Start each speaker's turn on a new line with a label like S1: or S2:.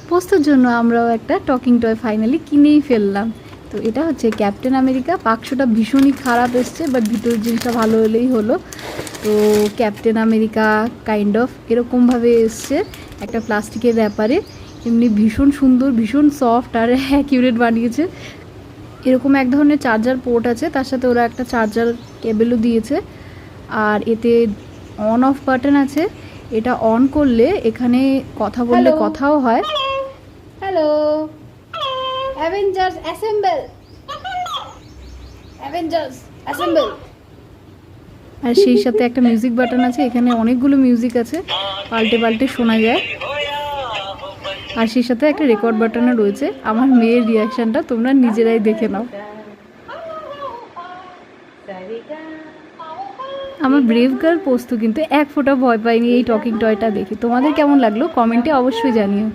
S1: পোস্তর জন্য আমরাও একটা টকিং টয় ফাইনালি কিনেই ফেললাম। তো এটা হচ্ছে ক্যাপ্টেন আমেরিকা। বাক্সটা ভীষণই খারাপ এসছে, বাট ভিতরের জিনিসটা ভালো হলেই হলো। তো ক্যাপ্টেন আমেরিকা কাইন্ড অফ এরকমভাবে এসছে একটা প্লাস্টিকের ব্যাপারে। এমনি ভীষণ সুন্দর, ভীষণ সফট আর অ্যাকিউরেট বানিয়েছে। এরকম এক ধরনের চার্জার পোর্ট আছে, তার সাথে ওরা একটা চার্জার কেবেলও দিয়েছে। আর এতে অন অফ বাটন আছে। এটা অন করলে এখানে কথা বললে কথাও হয়। Hello, Avengers assemble, Avengers assemble. আর সেই সাথে একটা মিউজিক বাটন আছে। এখানে অনেকগুলো মিউজিক আছে, পাল্টে পাল্টে শোনা যায়। আর সেই সাথে একটা রেকর্ড বাটনও রয়েছে। আমার মেয়ের রিয়াকশানটা তোমরা নিজেরাই দেখে নাও। আমার ব্রেভ গার্ল পোস্ত কিন্তু এক ফোঁটা ভয় পাইনি এই টকিং টয়টা দেখে। তোমাদের কেমন লাগলো কমেন্টে অবশ্যই জানিও।